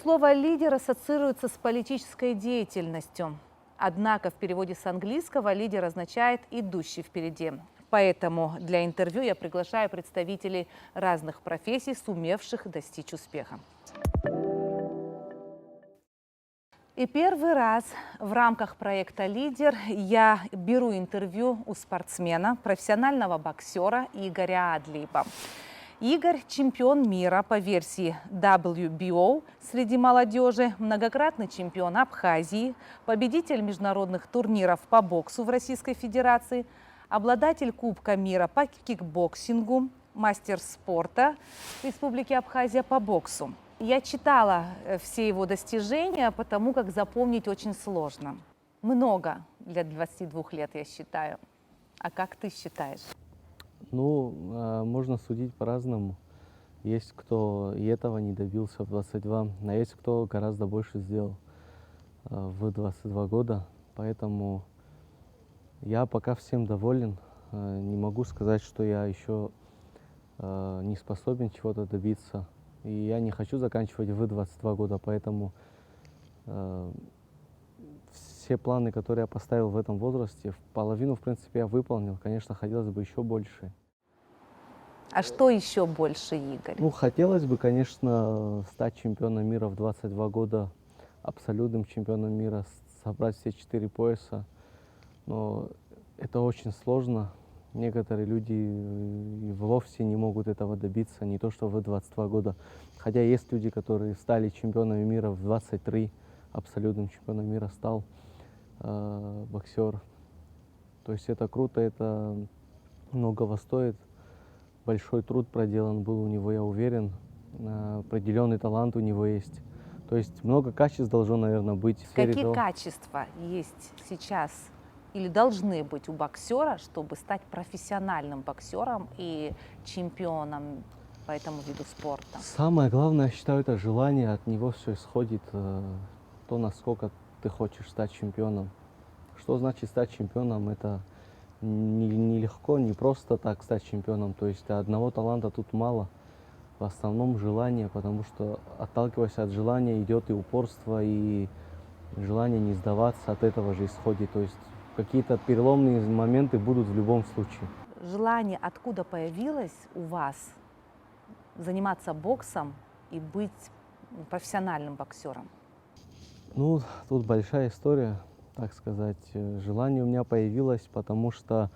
Слово «лидер» ассоциируется с политической деятельностью. Однако в переводе с английского «лидер» означает «идущий впереди». Поэтому для интервью я приглашаю представителей разных профессий, сумевших достичь успеха. И первый раз в рамках проекта «Лидер» я беру интервью у спортсмена, профессионального боксера Игоря Адлиева. Игорь – чемпион мира по версии WBO среди молодежи, многократный чемпион Абхазии, победитель международных турниров по боксу в Российской Федерации, обладатель Кубка мира по кикбоксингу, мастер спорта Республики Абхазия по боксу. Я читала все его достижения, потому как запомнить очень сложно. Много для 22 лет, я считаю. А как ты считаешь? Можно судить по-разному. Есть кто и этого не добился в 22, а есть кто гораздо больше сделал в 22 года. Поэтому я пока всем доволен. Не могу сказать, что я еще не способен чего-то добиться. И я не хочу заканчивать в 22 года, поэтому все планы, которые я поставил в этом возрасте, половину, в принципе, я выполнил. Конечно, хотелось бы еще больше. А что еще больше, Игорь? Хотелось бы, конечно, стать чемпионом мира в 22 года, абсолютным чемпионом мира, собрать все 4 пояса. Но это очень сложно. Некоторые люди и вовсе не могут этого добиться, не то что в 22 года. Хотя есть люди, которые стали чемпионами мира в 23, абсолютным чемпионом мира стал боксер. То есть это круто, это многого стоит. Большой труд проделан был у него, я уверен. Определенный талант у него есть. То есть много качеств должно, наверное, быть. Какие качества есть сейчас или должны быть у боксера, чтобы стать профессиональным боксером и чемпионом по этому виду спорта? Самое главное, я считаю, это желание. От него все исходит, то, насколько ты хочешь стать чемпионом. Что значит стать чемпионом? Это нелегко, не просто так стать чемпионом. То есть одного таланта тут мало. В основном желание, потому что, отталкиваясь от желания, идет и упорство, и желание не сдаваться от этого же исходит. То есть какие-то переломные моменты будут в любом случае. Желание откуда появилось у вас заниматься боксом и быть профессиональным боксером? Тут большая история, так сказать. Желание у меня появилось, потому что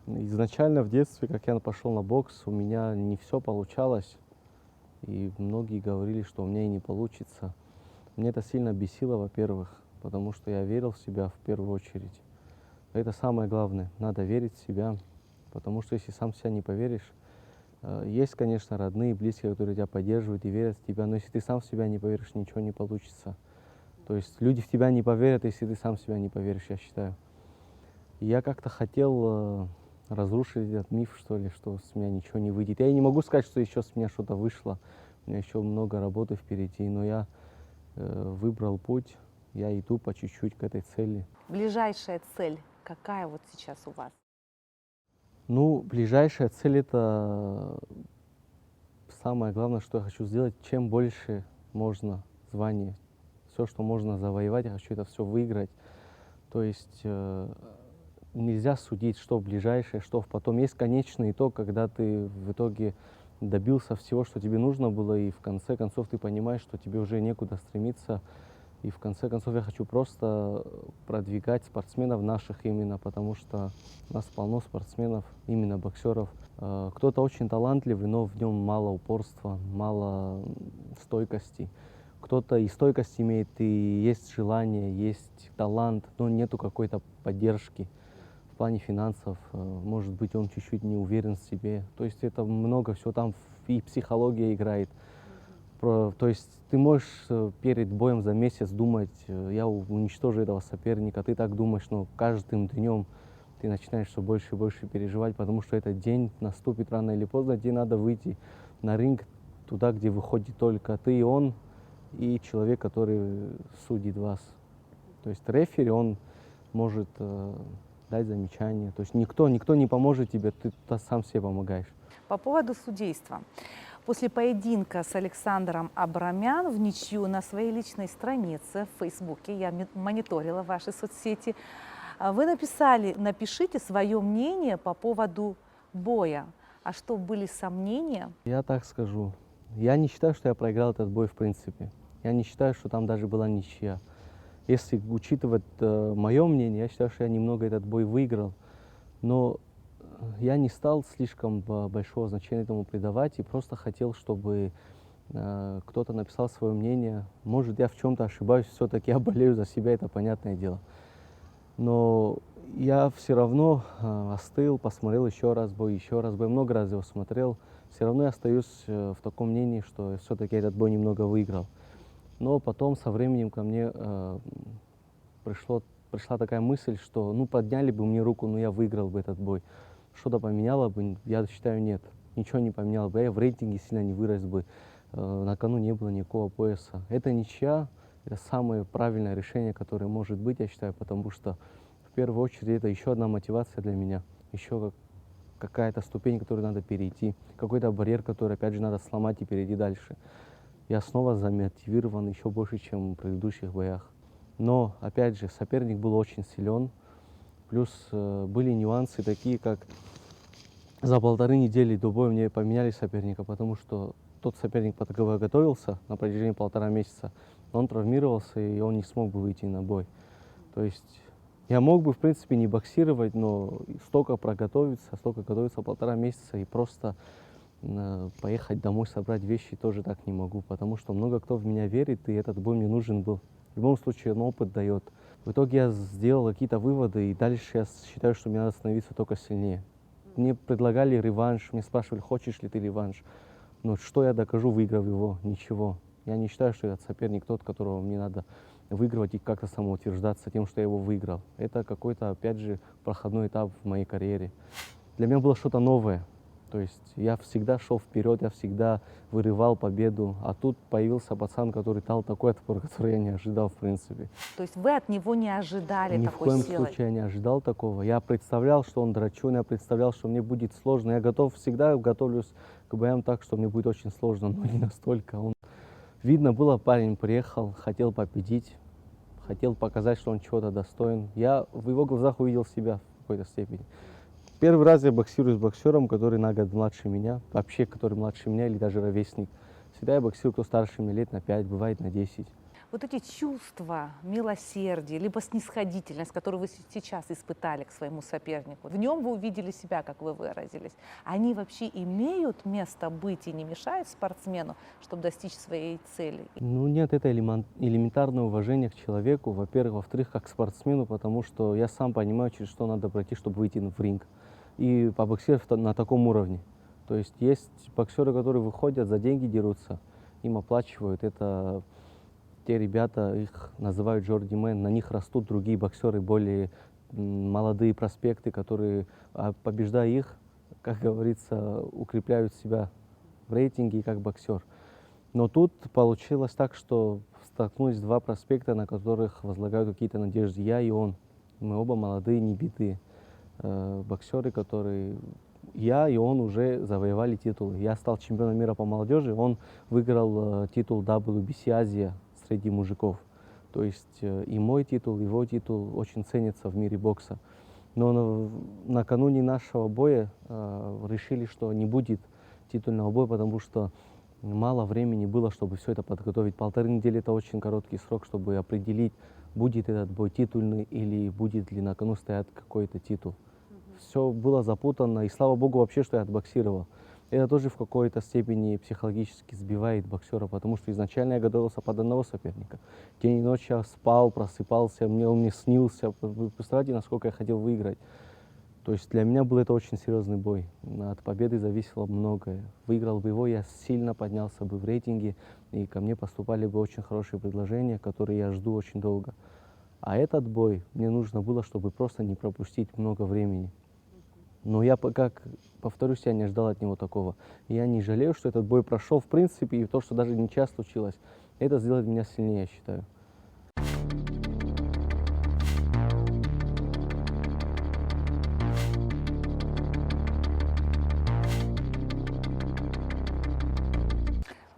изначально в детстве, как я пошел на бокс, у меня не все получалось. И многие говорили, что у меня и не получится. Мне это сильно бесило, во-первых, потому что я верил в себя в первую очередь. Это самое главное. Надо верить в себя, потому что если сам в себя не поверишь, есть, конечно, родные, близкие, которые тебя поддерживают и верят в тебя, но если ты сам в себя не поверишь, ничего не получится. То есть люди в тебя не поверят, если ты сам в себя не поверишь, я считаю. И я как-то хотел разрушить этот миф, что ли, что с меня ничего не выйдет. Я не могу сказать, что еще с меня что-то вышло. У меня еще много работы впереди, но я выбрал путь, я иду по чуть-чуть к этой цели. Ближайшая цель какая вот сейчас у вас? Ближайшая цель — это самое главное, что я хочу сделать. Чем больше можно званий, все, что можно завоевать, я хочу это все выиграть. То есть нельзя судить, что в ближайшее, что в потом. Есть конечный итог, когда ты в итоге добился всего, что тебе нужно было, и в конце концов ты понимаешь, что тебе уже некуда стремиться. И в конце концов я хочу просто продвигать спортсменов наших именно, потому что у нас полно спортсменов, именно боксеров. Кто-то очень талантливый, но в нем мало упорства, мало стойкости. Кто-то и стойкость имеет, и есть желание, есть талант, но нету какой-то поддержки в плане финансов. Может быть, он чуть-чуть не уверен в себе. То есть это много всего там, и психология играет. То есть ты можешь перед боем за месяц думать, я уничтожу этого соперника. Ты так думаешь, но каждым днем ты начинаешь все больше и больше переживать, потому что этот день наступит рано или поздно. Тебе надо выйти на ринг, туда, где выходит только ты и он, и человек, который судит вас. То есть рефери, он может дать замечание. То есть никто не поможет тебе, ты сам себе помогаешь. По поводу судейства. После поединка с Александром Абрамян в ничью на своей личной странице в Фейсбуке, я мониторила ваши соцсети, вы написали: напишите свое мнение по поводу боя. А что, были сомнения? Я так скажу. Я не считаю, что я проиграл этот бой в принципе. Я не считаю, что там даже была ничья. Если учитывать мое мнение, я считаю, что я немного этот бой выиграл. Но я не стал слишком большого значения этому придавать и просто хотел, чтобы кто-то написал свое мнение. Может, я в чем-то ошибаюсь, все-таки я болею за себя, это понятное дело. Но я все равно остыл, посмотрел еще раз бой, много раз его смотрел. Все равно я остаюсь в таком мнении, что все-таки этот бой немного выиграл. Но потом со временем ко мне пришла такая мысль, что ну подняли бы мне руку, но я выиграл бы этот бой. Что-то поменяло бы? Я считаю, нет. Ничего не поменяло бы. Я в рейтинге сильно не вырос бы. На кону не было никакого пояса. Это ничья. Это самое правильное решение, которое может быть, я считаю, потому что в первую очередь это еще одна мотивация для меня. Еще какая-то ступень, которую надо перейти. Какой-то барьер, который опять же надо сломать и перейти дальше. Я снова замотивирован еще больше, чем в предыдущих боях. Но, опять же, соперник был очень силен. Плюс были нюансы такие, как за 1,5 недели до боя мне поменяли соперника, потому что тот соперник, под которого я готовился на протяжении 1,5 месяца, он травмировался, и он не смог бы выйти на бой. То есть я мог бы, в принципе, не боксировать, но столько готовиться 1,5 месяца и просто поехать домой, собрать вещи тоже так не могу, потому что много кто в меня верит, и этот бой мне нужен был. В любом случае, он опыт дает. В итоге я сделал какие-то выводы, и дальше я считаю, что мне надо становиться только сильнее. Мне предлагали реванш, мне спрашивали, хочешь ли ты реванш. Но что я докажу, выиграв его? Ничего. Я не считаю, что этот соперник тот, которого мне надо выигрывать и как-то самоутверждаться тем, что я его выиграл. Это какой-то, опять же, проходной этап в моей карьере. Для меня было что-то новое. То есть я всегда шел вперед, я всегда вырывал победу. А тут появился пацан, который дал такой отпор, который я не ожидал, в принципе. То есть вы от него не ожидали Ни в такой коем силы? случае я не ожидал такого. Я представлял, что он драчун, я представлял, что мне будет сложно. Я всегда готовлюсь к боям так, что мне будет очень сложно, но не настолько. Видно было, парень приехал, хотел победить, хотел показать, что он чего-то достоин. Я в его глазах увидел себя в какой-то степени. Первый раз я боксирую с боксером, который на год младше меня, вообще, который младше меня или даже ровесник. Всегда я боксирую, кто старше меня лет на 5, бывает на 10. Вот эти чувства милосердия, либо снисходительность, которую вы сейчас испытали к своему сопернику, в нем вы увидели себя, как вы выразились, они вообще имеют место быть и не мешают спортсмену, чтобы достичь своей цели? Ну нет, это элементарное уважение к человеку, во-первых. Во-вторых, как к спортсмену, потому что я сам понимаю, через что надо пройти, чтобы выйти в ринг. И побоксировать на таком уровне. То есть боксеры, которые выходят, за деньги дерутся, им оплачивают. Это те ребята, их называют джордимен, на них растут другие боксеры, более молодые проспекты, которые, побеждая их, как говорится, укрепляют себя в рейтинге как боксер. Но тут получилось так, что столкнулись два проспекта, на которых возлагают какие-то надежды. Я и он. Мы оба молодые, не битые боксеры, которые... Я и он уже завоевали титулы. Я стал чемпионом мира по молодежи, он выиграл титул WBC Азия среди мужиков. То есть и мой титул, его титул очень ценится в мире бокса. Но накануне нашего боя решили, что не будет титульного боя, потому что мало времени было, чтобы все это подготовить. 1,5 недели – это очень короткий срок, чтобы определить, будет этот бой титульный или будет ли на кону стоять какой-то титул. Все было запутано, и слава богу вообще, что я отбоксировал. Это тоже в какой-то степени психологически сбивает боксера, потому что изначально я готовился под одного соперника. День и ночь я спал, просыпался, он мне снился. Вы представляете, насколько я хотел выиграть. То есть для меня был это очень серьезный бой. От победы зависело многое. Выиграл бы его, я сильно поднялся бы в рейтинге, и ко мне поступали бы очень хорошие предложения, которые я жду очень долго. А этот бой мне нужно было, чтобы просто не пропустить много времени. Но я, как повторюсь, я не ожидал от него такого. Я не жалею, что этот бой прошел, в принципе, и то, что даже ничья случилось. Это сделает меня сильнее, я считаю.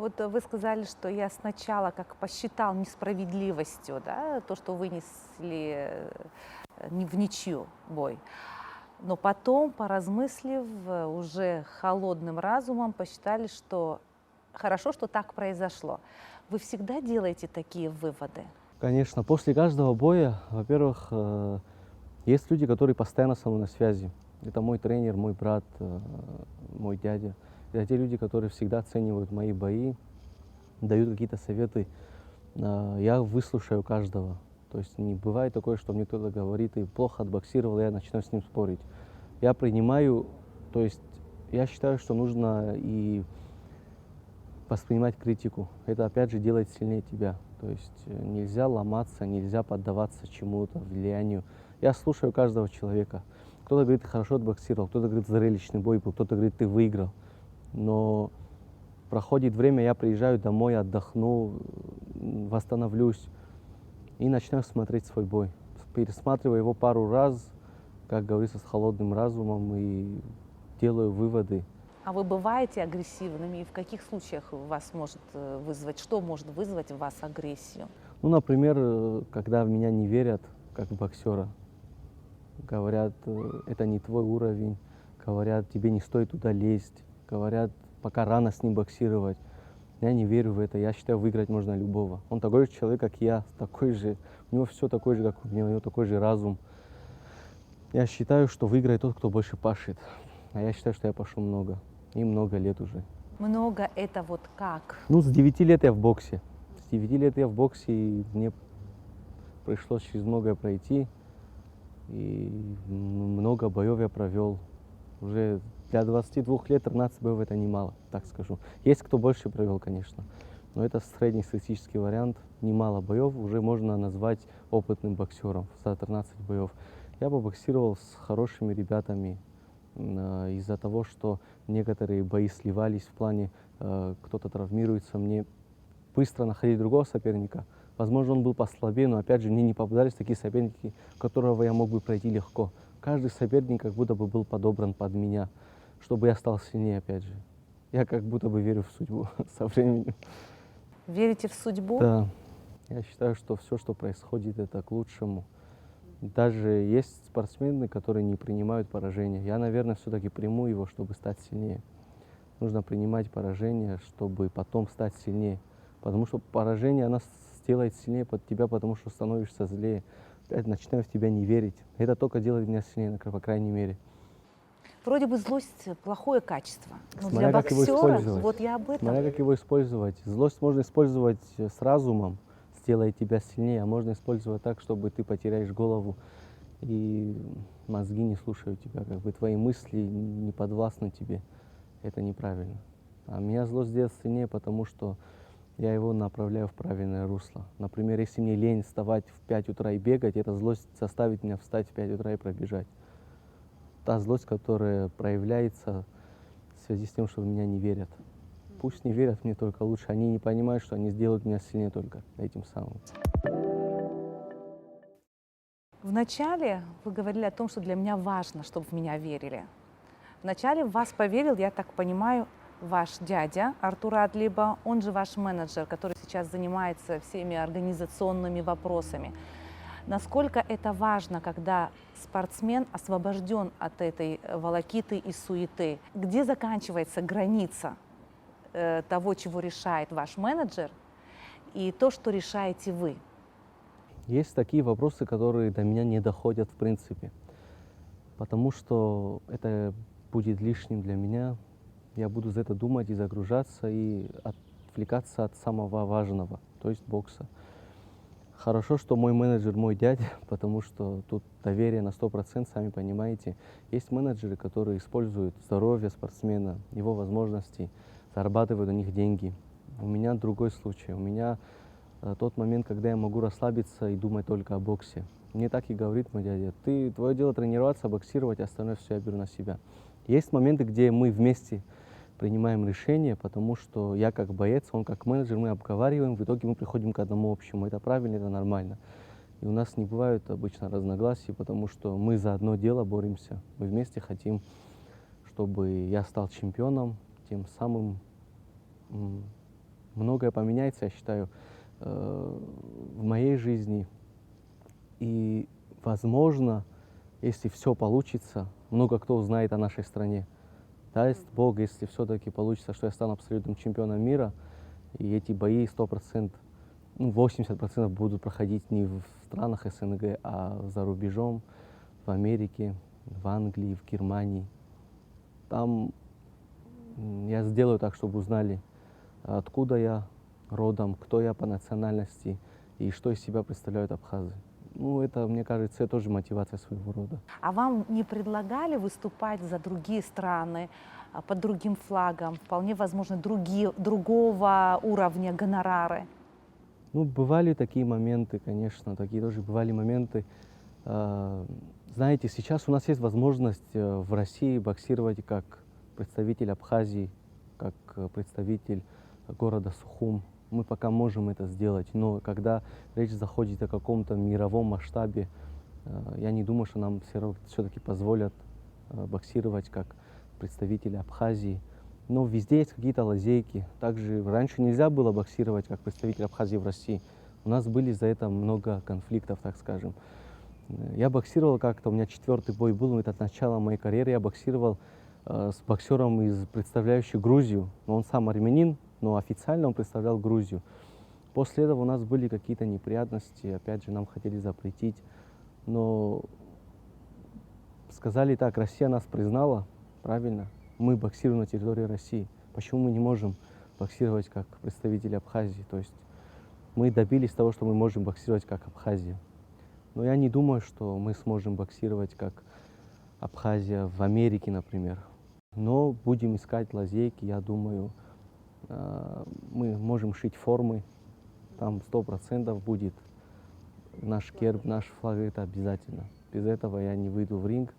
Вот вы сказали, что я сначала как посчитал несправедливостью, да, то, что вынесли в ничью бой. Но потом, поразмыслив, уже холодным разумом, посчитали, что хорошо, что так произошло. Вы всегда делаете такие выводы? Конечно, после каждого боя, во-первых, есть люди, которые постоянно со мной на связи. Это мой тренер, мой брат, мой дядя. Это те люди, которые всегда оценивают мои бои, дают какие-то советы. Я выслушаю каждого. То есть не бывает такое, что мне кто-то говорит, и плохо отбоксировал, и я начинаю с ним спорить. Я принимаю, то есть я считаю, что нужно и воспринимать критику. Это опять же делает сильнее тебя. То есть нельзя ломаться, нельзя поддаваться чему-то, влиянию. Я слушаю каждого человека. Кто-то говорит, ты хорошо отбоксировал, кто-то говорит, зрелищный бой был, кто-то говорит, ты выиграл. Но проходит время, я приезжаю домой, отдохну, восстановлюсь и начинаю смотреть свой бой. Пересматриваю его пару раз, как говорится, с холодным разумом и делаю выводы. А вы бываете агрессивными? И в каких случаях вас может вызвать, что может вызвать в вас агрессию? Ну, например, когда в меня не верят, как боксера. Говорят, это не твой уровень, говорят, тебе не стоит туда лезть, говорят, пока рано с ним боксировать. Я не верю в это, я считаю, выиграть можно любого. Он такой же человек, как я, такой же, у него все такое же, как у меня, у него такой же разум. Я считаю, что выиграет тот, кто больше пашет. А я считаю, что я пашу много, и много лет уже. Много это вот как? Ну, с 9 лет я в боксе. С 9 лет я в боксе, и мне пришлось через многое пройти. И много боев я провел. Уже для 22 лет 13 боев это немало, так скажу. Есть кто больше провел, конечно. Но это среднестатистический вариант. Немало боев уже можно назвать опытным боксером за 13 боев. Я побоксировал с хорошими ребятами. Из-за того, что некоторые бои сливались в плане кто-то травмируется, мне быстро находить другого соперника. Возможно, он был послабее, но опять же мне не попадались такие соперники, которого я мог бы пройти легко. Каждый соперник как будто бы был подобран под меня, чтобы я стал сильнее опять же. Я как будто бы верю в судьбу со временем. Верите в судьбу? Да, я считаю, что все, что происходит, это к лучшему. Даже есть спортсмены, которые не принимают поражение. Я, наверное, все-таки приму его, чтобы стать сильнее. Нужно принимать поражение, чтобы потом стать сильнее. Потому что поражение, оно сделает сильнее под тебя, потому что становишься злее. Опять начинаю в тебя не верить. Это только делает меня сильнее, по крайней мере. Вроде бы злость плохое качество. Но Смотря для как его боксера, использовать. вот я об этом. Смотря как его использовать. Злость можно использовать с разумом, сделает тебя сильнее, а можно использовать так, чтобы ты потеряешь голову и мозги не слушают тебя, как бы твои мысли не подвластны тебе. Это неправильно. А меня злость делает сильнее, потому что я его направляю в правильное русло. Например, если мне лень вставать в 5 утра и бегать, эта злость заставит меня встать в 5 утра и пробежать. Та злость, которая проявляется в связи с тем, что в меня не верят. Пусть не верят мне только лучше. Они не понимают, что они сделают меня сильнее только этим самым. Вначале вы говорили о том, что для меня важно, чтобы в меня верили. Вначале в вас поверил, я так понимаю, ваш дядя Артур Адлиба, он же ваш менеджер, который сейчас занимается всеми организационными вопросами. Насколько это важно, когда спортсмен освобожден от этой волокиты и суеты? Где заканчивается граница того, чего решает ваш менеджер, и то, что решаете вы? Есть такие вопросы, которые до меня не доходят в принципе, потому что это будет лишним для меня. Я буду за это думать и загружаться, и отвлекаться от самого важного, то есть бокса. Хорошо, что мой менеджер мой дядя, потому что тут доверие на 100%, сами понимаете. Есть менеджеры, которые используют здоровье спортсмена, его возможности, зарабатывают у них деньги. У меня другой случай. У меня тот момент, когда я могу расслабиться и думать только о боксе. Мне так и говорит мой дядя: твое дело тренироваться, боксировать, остальное все я беру на себя. Есть моменты, где мы вместе принимаем решение, потому что я как боец, он как менеджер, мы обговариваем, в итоге мы приходим к одному общему. Это правильно, это нормально. И у нас не бывает обычно разногласий, потому что мы за одно дело боремся. Мы вместе хотим, чтобы я стал чемпионом, тем самым многое поменяется, я считаю, в моей жизни. И, возможно, если все получится, много кто узнает о нашей стране. Даст Бог, если все-таки получится, что я стану абсолютным чемпионом мира, и эти бои 100%, ну, 80% будут проходить не в странах СНГ, а за рубежом, в Америке, в Англии, в Германии. Там я сделаю так, чтобы узнали, откуда я родом, кто я по национальности и что из себя представляют абхазы. Ну, это, мне кажется, тоже мотивация своего рода. А вам не предлагали выступать за другие страны, под другим флагом, вполне возможно, другого уровня гонорары? Ну, бывали такие моменты, конечно, такие тоже бывали моменты. Знаете, сейчас у нас есть возможность в России боксировать как представитель Абхазии, как представитель города Сухум. Мы пока можем это сделать, но когда речь заходит о каком-то мировом масштабе, я не думаю, что нам все-таки позволят боксировать как представители Абхазии. Но везде есть какие-то лазейки. Также раньше нельзя было боксировать как представитель Абхазии в России. У нас были за это много конфликтов, так скажем. Я боксировал как-то, у меня 4-й бой был, это от начала моей карьеры. Я боксировал с боксером, представляющим Грузию. Но он сам армянин, но официально он представлял Грузию. После этого у нас были какие-то неприятности, опять же, нам хотели запретить. Но сказали так, Россия нас признала, правильно? Мы боксируем на территории России. Почему мы не можем боксировать как представители Абхазии? То есть мы добились того, что мы можем боксировать как Абхазия. Но я не думаю, что мы сможем боксировать как Абхазия в Америке, например. Но будем искать лазейки, я думаю, мы можем шить формы, там 100% будет наш герб, наш флаг, это обязательно. Без этого я не выйду в ринг.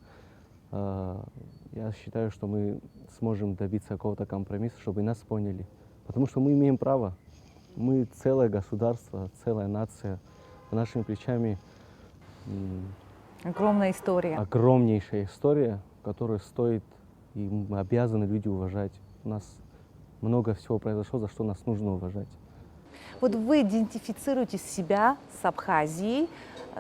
Я считаю, что мы сможем добиться какого-то компромисса, чтобы нас поняли. Потому что мы имеем право. Мы целое государство, целая нация. За нашими плечами Огромная история. огромнейшая история, которую стоит и мы обязаны люди уважать. У нас много всего произошло, за что нас нужно уважать. Вот вы идентифицируете себя с Абхазией,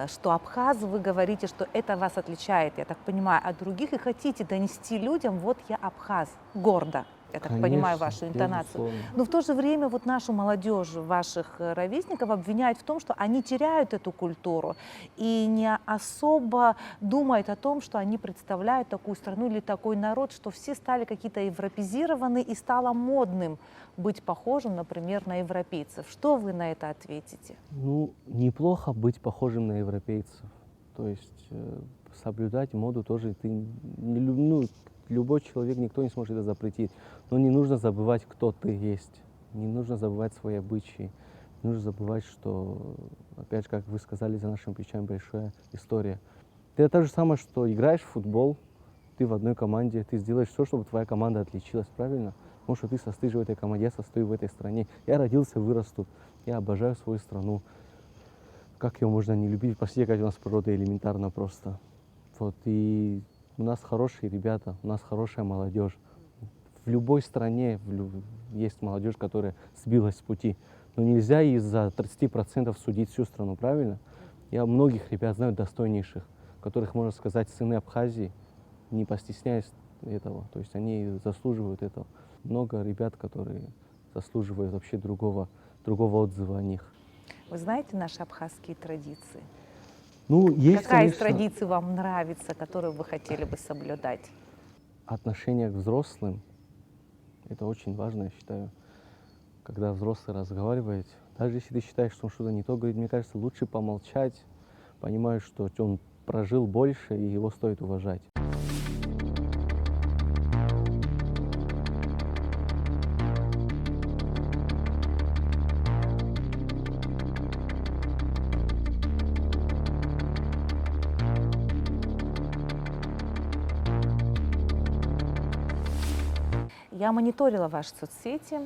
что абхазы, вы говорите, что это вас отличает, я так понимаю, от других, и хотите донести людям, вот я абхаз, гордо. Я так понимаю Конечно, вашу интонацию. безусловно. Но в то же время вот нашу молодежь, ваших ровесников обвиняют в том, что они теряют эту культуру и не особо думают о том, что они представляют такую страну или такой народ, что все стали какие-то европезированы и стало модным быть похожим, например, на европейцев. Что вы на это ответите? Ну, неплохо быть похожим на европейцев. То есть соблюдать моду тоже ты ну, любой человек, никто не сможет это запретить. Но не нужно забывать, кто ты есть. Не нужно забывать свои обычаи. Не нужно забывать, что, опять же, как вы сказали, за нашими плечами большая история. Это то же самое, что играешь в футбол, ты в одной команде, ты сделаешь все, чтобы твоя команда отличилась, правильно? Потому что ты состоишь в этой команде, я состою в этой стране. Я родился, вырос тут. Я обожаю свою страну. Как ее можно не любить? Посмотрите, как у нас природа элементарно просто. Вот, и у нас хорошие ребята, у нас хорошая молодежь. В любой стране есть молодежь, которая сбилась с пути. Но нельзя из-за 30% судить всю страну, правильно? Я многих ребят знаю достойнейших, которых, можно сказать, сыны Абхазии, не постесняясь этого. То есть они заслуживают этого. Много ребят, которые заслуживают вообще другого отзыва о них. Вы знаете наши абхазские традиции? Ну, есть, Какая из конечно, традиций вам нравится, которую вы хотели бы соблюдать? отношение к взрослым. Это очень важно, я считаю. Когда взрослый разговаривает, даже если ты считаешь, что он что-то не то говорит, мне кажется, лучше помолчать, понимаешь, что он прожил больше, и его стоит уважать. Я мониторила ваши соцсети,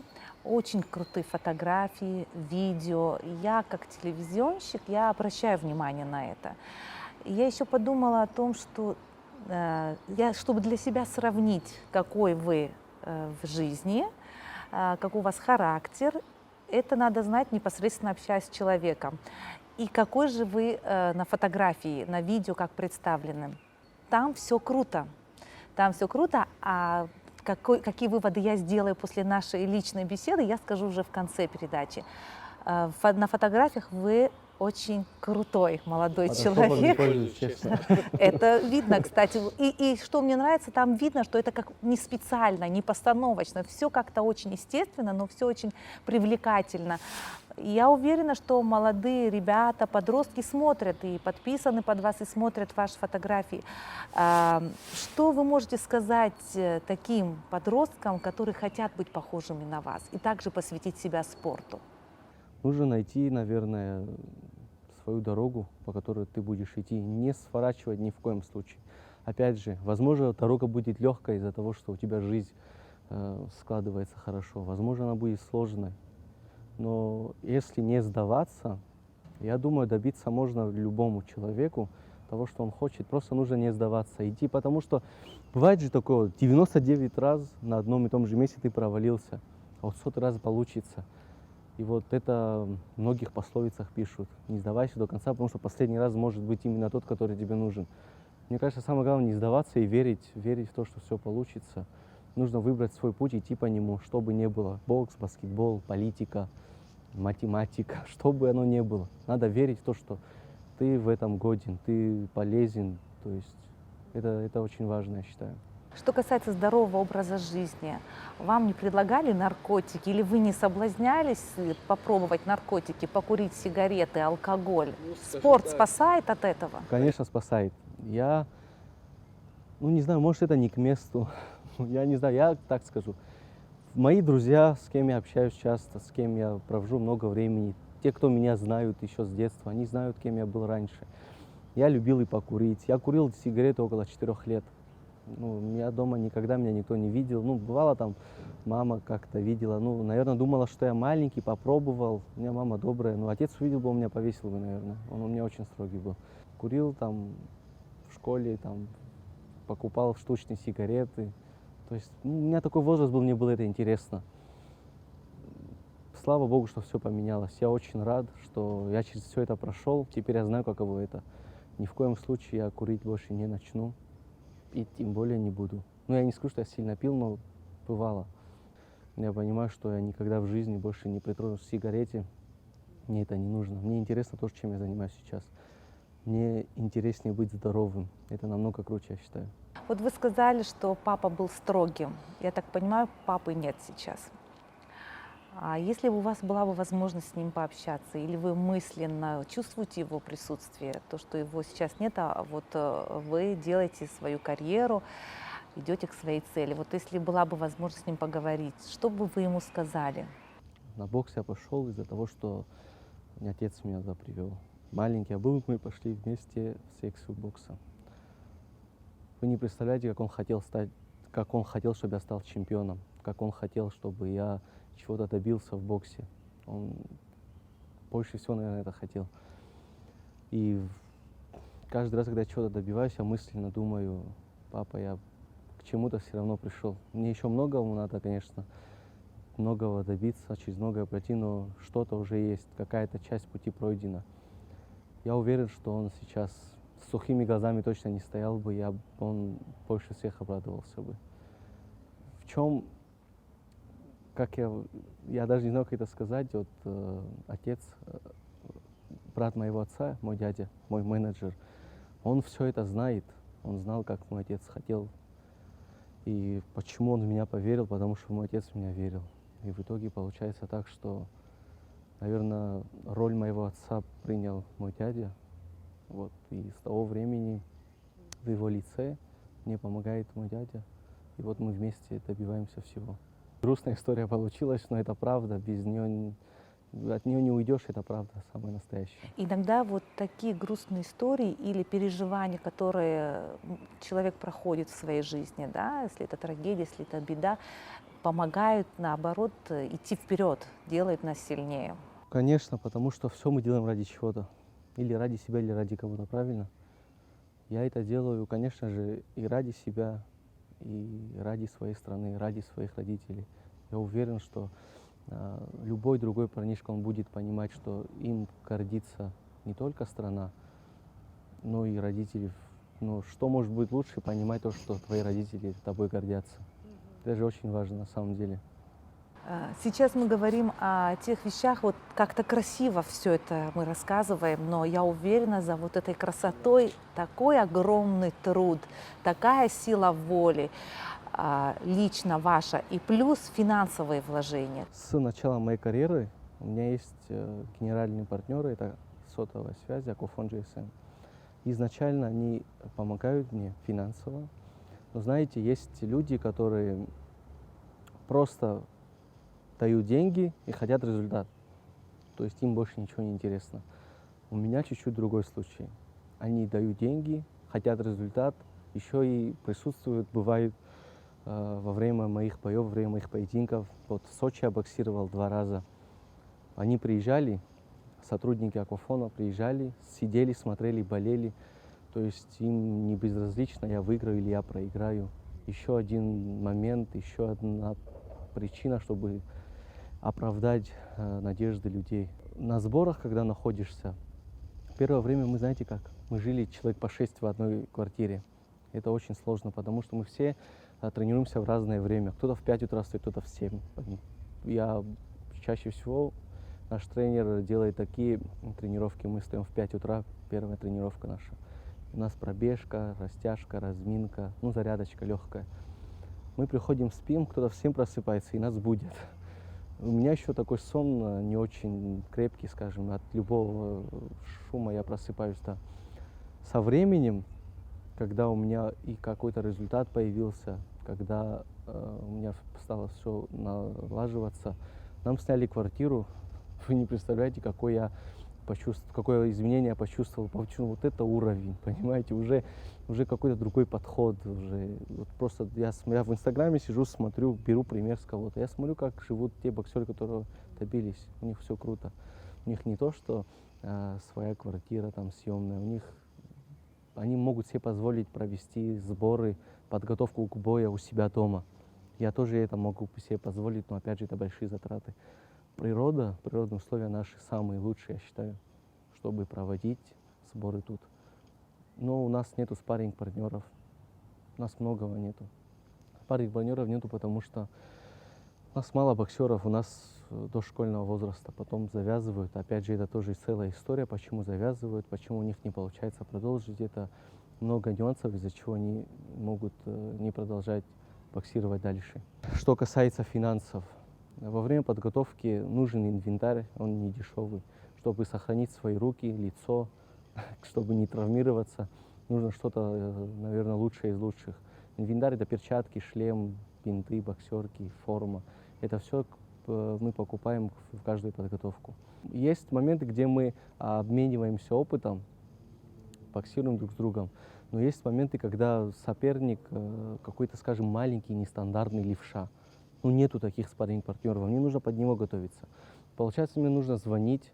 очень крутые фотографии, видео. Я как телевизионщик, я обращаю внимание на это. И я еще подумала о том, что чтобы для себя сравнить, какой вы в жизни, какой у вас характер Это надо знать, непосредственно общаясь с человеком. И какой же вы на фотографии, на видео, как представлены? Там все круто. Там все круто, а какие выводы я сделаю после нашей личной беседы, я скажу уже в конце передачи. На фотографиях вы очень крутой молодой Фотошопом не человек. пользуюсь, честно. Это видно, кстати. И что мне нравится, там видно, что это как не специально, не постановочно. Все как-то очень естественно, но все очень привлекательно. Я уверена, что молодые ребята, подростки смотрят и подписаны под вас, и смотрят ваши фотографии. Что вы можете сказать таким подросткам, которые хотят быть похожими на вас и также посвятить себя спорту? Нужно найти, наверное, свою дорогу, по которой ты будешь идти, не сворачивать ни в коем случае. Опять же, возможно, дорога будет легкой из-за того, что у тебя жизнь складывается хорошо. Возможно, она будет сложной. Но если не сдаваться, я думаю, добиться можно любому человеку того, что он хочет. Просто нужно не сдаваться, идти, потому что бывает же такое, 99 раз на одном и том же месте ты провалился, а вот 100 раз получится. И вот это в многих пословицах пишут. Не сдавайся до конца, потому что последний раз может быть именно тот, который тебе нужен. Мне кажется, самое главное не сдаваться и верить в то, что все получится. Нужно выбрать свой путь, идти по нему, что бы ни было. Бокс, баскетбол, политика, математика, что бы оно ни было. Надо верить в то, что ты в этом годен, ты полезен. То есть это очень важно, я считаю. Что касается здорового образа жизни, вам не предлагали наркотики или вы не соблазнялись попробовать наркотики, покурить сигареты, алкоголь? Спорт спасает от этого? Конечно, спасает. Я, не знаю, может, это не к месту. Я не знаю, я так скажу. Мои друзья, с кем я общаюсь часто, с кем я провожу много времени, те, кто меня знают еще с детства, они знают, кем я был раньше. Я любил и покурить. Я курил сигареты около 4 лет. У меня дома никогда меня никто не видел. Бывало там, мама как-то видела. Наверное, думала, что я маленький, попробовал. У меня мама добрая. Отец увидел бы, он меня повесил бы, наверное. Он у меня очень строгий был. Курил там в школе, там покупал штучные сигареты. То есть у меня такой возраст был, мне было это интересно. Слава Богу, что все поменялось. Я очень рад, что я через все это прошел. Теперь я знаю, каково это. Ни в коем случае я курить больше не начну. И тем более не буду. Я не скажу, что я сильно пил, но бывало. Я понимаю, что я никогда в жизни больше не притронусь к сигарете. Мне это не нужно. Мне интересно то, чем я занимаюсь сейчас. Мне интереснее быть здоровым. Это намного круче, я считаю. Вот вы сказали, что папа был строгим. Я так понимаю, папы нет сейчас. А если бы у вас была бы возможность с ним пообщаться, или вы мысленно чувствуете его присутствие, то, что его сейчас нет, а вот вы делаете свою карьеру, идете к своей цели. Вот если была бы возможность с ним поговорить, что бы вы ему сказали? На бокс я пошел из-за того, что отец меня туда привел. Маленький я был, мы пошли вместе в секцию бокса. Вы не представляете, как он хотел стать, как он хотел, чтобы я стал чемпионом, как он хотел, чтобы я чего-то добился в боксе. Он больше всего, наверное, это хотел. И каждый раз, когда я чего-то добиваюсь, я мысленно думаю, папа, я к чему-то все равно пришел. Мне еще многого надо, конечно, многого добиться, через многое пройти, но что-то уже есть, какая-то часть пути пройдена. Я уверен, что он сейчас с сухими глазами точно не стоял бы, он больше всех обрадовался бы. В чем, я даже не знаю, как это сказать, отец, брат моего отца, мой дядя, мой менеджер, он все это знает, он знал, как мой отец хотел. И почему он в меня поверил, потому что мой отец в меня верил. И в итоге получается так, что, наверное, роль моего отца принял мой дядя. И с того времени в его лице мне помогает мой дядя. И вот мы вместе добиваемся всего. Грустная история получилась, но это правда. От нее не уйдешь, это правда, самое настоящее. Иногда вот такие грустные истории или переживания, которые человек проходит в своей жизни, да, если это трагедия, если это беда, помогают, наоборот, идти вперед, делают нас сильнее. Конечно, потому что все мы делаем ради чего-то. Или ради себя, или ради кого-то, правильно? Я это делаю, конечно же, и ради себя, и ради своей страны, и ради своих родителей. Я уверен, что Любой другой парнишка, он будет понимать, что им гордится не только страна, но и родители. Ну, что может быть лучше, понимать то, что твои родители тобой гордятся. Это же очень важно на самом деле. Сейчас мы говорим о тех вещах, вот как-то красиво все это мы рассказываем, но я уверена, за вот этой красотой такой огромный труд, такая сила воли, лично ваша, и плюс финансовые вложения. С начала моей карьеры у меня есть генеральные партнеры, это сотовая связь, Акофон GSM. Изначально они помогают мне финансово, но знаете, есть люди, которые просто дают деньги и хотят результат. То есть им больше ничего не интересно. У меня чуть-чуть другой случай. Они дают деньги, хотят результат, еще и присутствуют, бывают во время моих боев, во время моих поединков. Вот в Сочи я боксировал 2 раза. Они приезжали, сотрудники Акофона приезжали, сидели, смотрели, болели. То есть им не безразлично, я выиграю или я проиграю. Еще один момент, еще одна причина, чтобы оправдать надежды людей. На сборах, когда находишься, первое время мы, знаете как, мы жили человек по 6 в одной квартире. Это очень сложно, потому что мы все тренируемся в разное время. Кто-то в 5 утра встает, кто-то в 7. Я чаще всего, наш тренер делает такие тренировки, мы встаем в 5 утра, первая тренировка наша. У нас пробежка, растяжка, разминка, ну зарядочка легкая. Мы приходим, спим, кто-то в 7 просыпается и нас будет. У меня еще такой сон не очень крепкий, скажем, от любого шума я просыпаюсь. Да. Со временем, когда у меня и какой-то результат появился, когда у меня стало все налаживаться, нам сняли квартиру. Вы не представляете, какое изменение я почувствовал. Вот это уровень, понимаете, уже какой-то другой подход. Уже. Вот просто я в Инстаграме сижу, смотрю, беру пример с кого-то. Я смотрю, как живут те боксеры, которые добились. У них все круто. У них не то, что своя квартира там съемная. Они могут себе позволить провести сборы, подготовку к бою у себя дома. Я тоже это могу себе позволить, но опять же это большие затраты. Природные условия наши самые лучшие, я считаю, чтобы проводить сборы тут. Но у нас нету спарринг-партнеров, у нас многого нету. Спарринг-партнеров нету, потому что у нас мало боксеров, у нас до школьного возраста, потом завязывают. Опять же, это тоже целая история, почему завязывают, почему у них не получается продолжить. Это много нюансов, из-за чего они могут не продолжать боксировать дальше. Что касается финансов, во время подготовки нужен инвентарь, он не дешевый. Чтобы сохранить свои руки, лицо, чтобы не травмироваться, нужно что-то, наверное, лучшее из лучших. Инвентарь — это перчатки, шлем, бинты, боксерки, форма. Это все мы покупаем в каждую подготовку. Есть моменты, где мы обмениваемся опытом, боксируем друг с другом. Но есть моменты, когда соперник какой-то, скажем, маленький, нестандартный левша. Ну, нету таких спарринг-партнеров, мне нужно под него готовиться. Получается, мне нужно звонить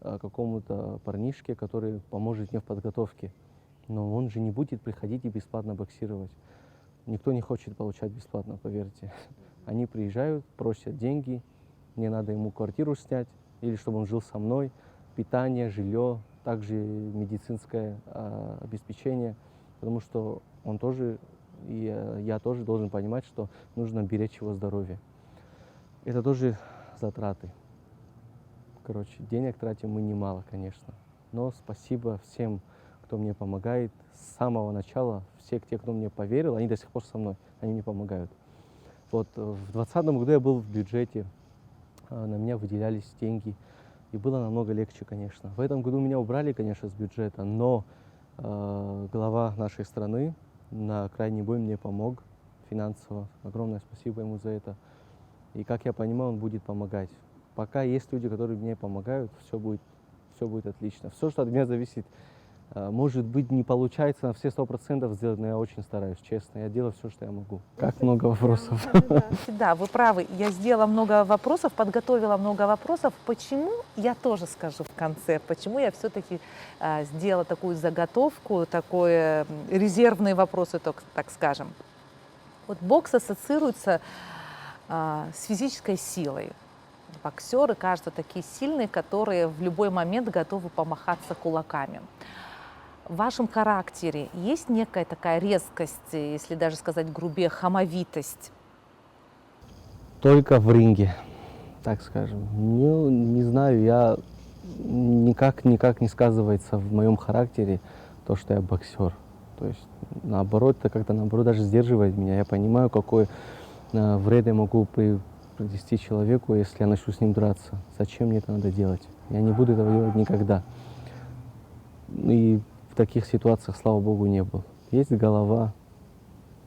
какому-то парнишке, который поможет мне в подготовке. Но он же не будет приходить и бесплатно боксировать. Никто не хочет получать бесплатно, поверьте. Они приезжают, просят деньги, мне надо ему квартиру снять, или чтобы он жил со мной, питание, жилье, также медицинское обеспечение, потому что он тоже, и я тоже должен понимать, что нужно беречь его здоровье. Это тоже затраты. Короче, денег тратим мы немало, конечно. Но спасибо всем, кто мне помогает. С самого начала, все те, кто мне поверил, они до сих пор со мной, они мне помогают. Вот в 2020 году я был в бюджете, на меня выделялись деньги, и было намного легче, конечно. В этом году меня убрали, конечно, с бюджета, но глава нашей страны на крайний бой мне помог финансово. Огромное спасибо ему за это. И, как я понимаю, он будет помогать. Пока есть люди, которые мне помогают, все будет отлично. Все, что от меня зависит, может быть, не получается на все 100% сделать, но я очень стараюсь, честно. Я делаю все, что я могу. Как много вопросов. Да, вы правы. Я сделала много вопросов, подготовила много вопросов. Почему, я тоже скажу в конце, почему я все-таки сделала такую заготовку, такой резервные вопросы, так скажем. Вот бокс ассоциируется с физической силой. боксеры кажутся такие сильные, которые в любой момент готовы помахаться кулаками. В вашем характере есть некая такая резкость, если даже сказать грубее, хамовитость? Только в ринге, так скажем. Не знаю, я никак не сказывается в моем характере то, что я боксер. То есть наоборот, это как-то наоборот даже сдерживает меня. Я понимаю, какой вред я могу принести человеку, если я начну с ним драться. Зачем мне это надо делать? Я не буду этого делать никогда. И в таких ситуациях, слава богу, не был. Есть голова,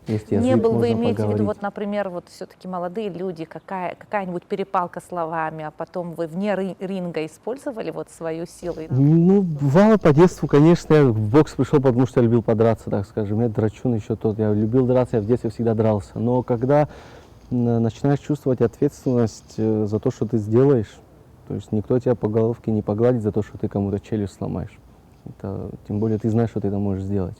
есть язык, Не был, можно вы имеете в поговорить. виду, вот, например, вот все-таки молодые люди, какая-нибудь перепалка словами, а потом вы вне ринга использовали вот свою силу? Ну, бывало по детству, конечно, я в бокс пришел, потому что я любил подраться, так скажем. Я драчун еще тот, я любил драться, я в детстве всегда дрался. Но когда начинаешь чувствовать ответственность за то, что ты сделаешь, то есть никто тебя по головке не погладит за то, что ты кому-то челюсть сломаешь. Тем более ты знаешь, что ты это можешь сделать.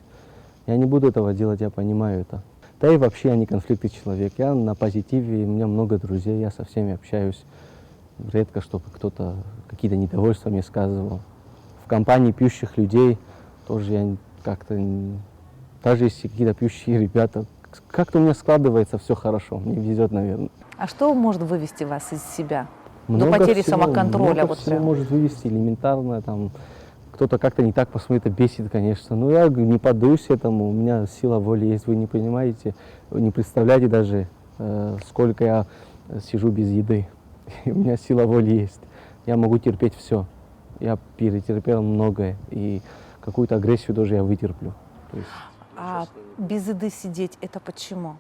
Я не буду этого делать, я понимаю это. Да и вообще я не конфликтный человек. Я на позитиве, у меня много друзей, я со всеми общаюсь. Редко, чтобы кто-то какие-то недовольства мне сказывал. В компании пьющих людей тоже я как-то, даже если какие-то пьющие ребята, как-то у меня складывается все хорошо, мне везет, наверное. А что может вывести вас из себя? До Много потери всего, самоконтроля? много Вот всего прям. может вывести элементарно, там, кто-то как-то не так посмотрит, это бесит, конечно. Но я не поддаюсь этому, у меня сила воли есть, вы не понимаете, вы не представляете даже, сколько я сижу без еды. И у меня сила воли есть, я могу терпеть все. Я перетерпел многое, и какую-то агрессию тоже я вытерплю. То есть, А без еды сидеть, это почему?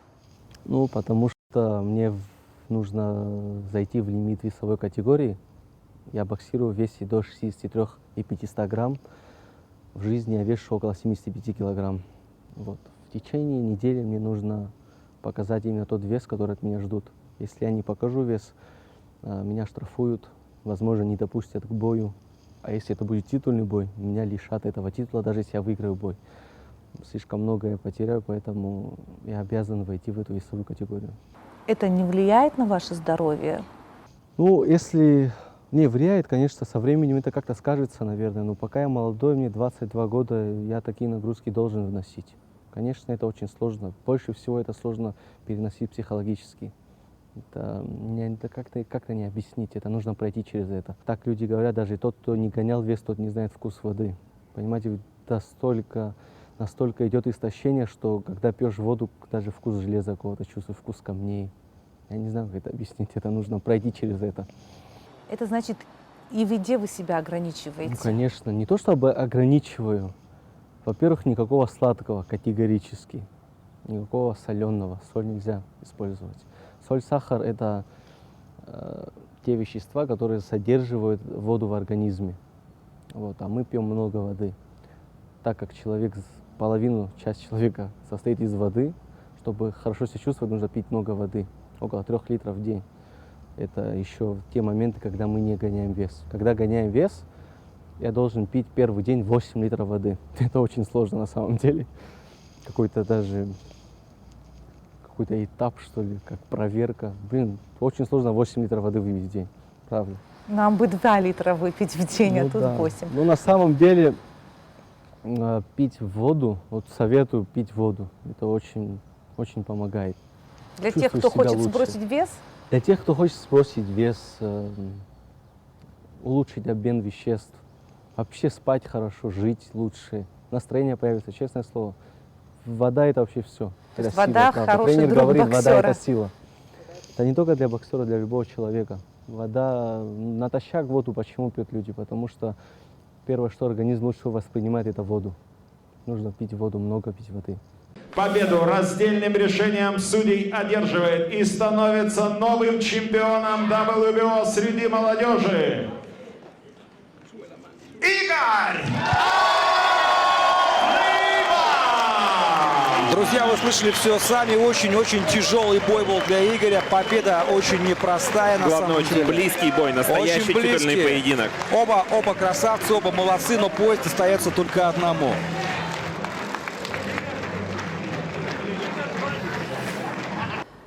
ну, потому что мне нужно зайти в лимит весовой категории. Я боксирую в весе до 63 500 грамм. В жизни я вешу около 75 килограмм. Вот. В течение недели мне нужно показать именно тот вес, который от меня ждут. Если я не покажу вес, меня штрафуют, возможно, не допустят к бою. А если это будет титульный бой, меня лишат этого титула, даже если я выиграю бой. Слишком много я потеряю, поэтому я обязан войти в эту весовую категорию. Это не влияет на ваше здоровье? Ну, если не влияет, конечно, со временем это как-то скажется, наверное. Но пока я молодой, мне 22 года, я такие нагрузки должен вносить. Конечно, это очень сложно. Больше всего это сложно переносить психологически. Это как-то не объяснить, это нужно пройти через это. Так люди говорят, даже тот, кто не гонял вес, тот не знает вкус воды. Понимаете, настолько идет истощение, что когда пьешь воду, даже вкус железа какого-то чувствуешь, вкус камней. Я не знаю, как это объяснить, это нужно пройти через это. Это значит, и в еде вы себя ограничиваете? Ну, конечно, не то чтобы ограничиваю. Во-первых, никакого сладкого категорически, никакого соленого, соль нельзя использовать. Соль, сахар – это те вещества, которые содерживают воду в организме. Вот, а мы пьем много воды. Так как часть человека состоит из воды, чтобы хорошо себя чувствовать, нужно пить много воды, около 3 литров в день. Это еще те моменты, когда мы не гоняем вес. Когда гоняем вес, я должен пить первый день 8 литров воды. Это очень сложно на самом деле. Какой-то этап, что ли, как проверка. Очень сложно 8 литров воды выпить в день, правда. Нам бы 2 литра выпить в день, а тут да. 8. Ну, на самом деле, пить воду, вот советую пить воду. Это очень, очень помогает. Для тех, кто Чувствуешь себя хочет лучше. сбросить вес? Для тех, кто хочет сбросить вес, улучшить обмен веществ, вообще спать хорошо, жить лучше, настроение появится, честное слово. Вода – это вообще все. То есть вода хороший Тренер друг говорит, вода – боксера. это сила. Это не только для боксера, для любого человека. Вода, натощак воду почему пьют люди? Потому что первое, что организм лучше воспринимает, это воду. Нужно пить воду, много пить воды. Победу раздельным решением судей одерживает и становится новым чемпионом WBO среди молодежи Игорь Адлибов! Друзья, вы слышали все сами. Очень-очень тяжелый бой был для Игоря. Победа очень непростая на Главное, самом очень деле. близкий бой, настоящий Очень титульный близкий. поединок. Оба красавцы, оба молодцы, но поезд остается только одному.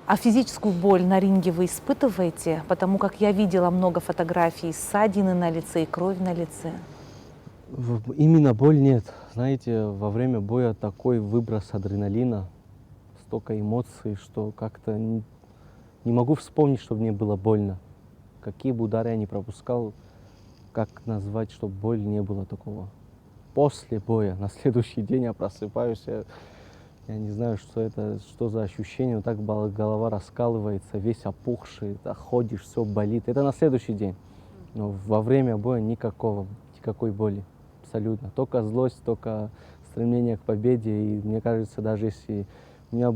А физическую боль на ринге вы испытываете? Потому как я видела много фотографий, ссадины на лице и кровь на лице. Именно боль нет. Знаете, во время боя такой выброс адреналина, столько эмоций, что как-то не могу вспомнить, чтобы мне было больно. Какие бы удары я ни пропускал, как назвать, чтобы боль не было такого. После боя, на следующий день я просыпаюсь, я не знаю, что это, что за ощущение, вот так голова раскалывается, весь опухший, ходишь, все болит. Это на следующий день. Но во время боя никакой боли, абсолютно. Только злость, только стремление к победе. И мне кажется, даже если у меня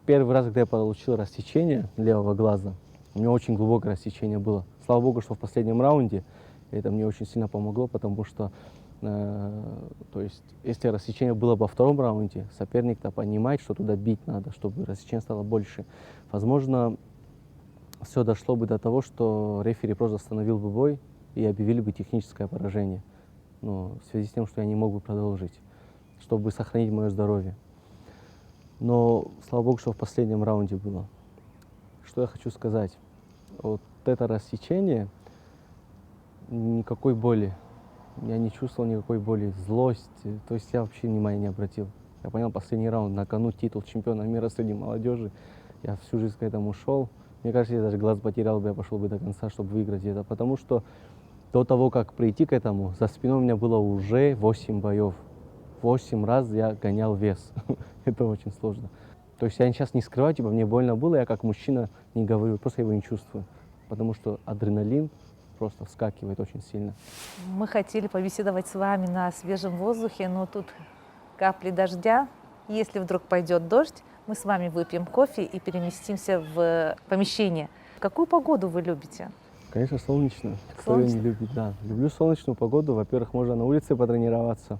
первый раз, когда я получил рассечение левого глаза, у меня очень глубокое рассечение было. Слава богу, что в последнем раунде это мне очень сильно помогло, потому что то есть, если рассечение было бы во втором раунде, соперник-то понимает, что туда бить надо, чтобы рассечение стало больше. Возможно, все дошло бы до того, что рефери просто остановил бы бой и объявили бы техническое поражение. Но в связи с тем, что я не мог бы продолжить, чтобы сохранить мое здоровье. Но, слава богу, что в последнем раунде было. Что я хочу сказать? Вот это рассечение, никакой боли. Я не чувствовал никакой боли, злости. То есть я вообще внимания не обратил. Я понял, последний раунд, на кону титул чемпиона мира среди молодежи. Я всю жизнь к этому шел. Мне кажется, я даже глаз потерял бы, я пошел бы до конца, чтобы выиграть это. Потому что до того, как прийти к этому, за спиной у меня было уже 8 боев. 8 раз я гонял вес. Это очень сложно. То есть я сейчас не скрываю, типа мне больно было, я как мужчина не говорю, просто его не чувствую. Потому что адреналин просто вскакивает очень сильно. Мы хотели побеседовать с вами на свежем воздухе, но тут капли дождя. Если вдруг пойдет дождь, мы с вами выпьем кофе и переместимся в помещение. Какую погоду вы любите? Конечно, солнечно. Кто ее не любит, да. Люблю солнечную погоду. Во-первых, можно на улице потренироваться.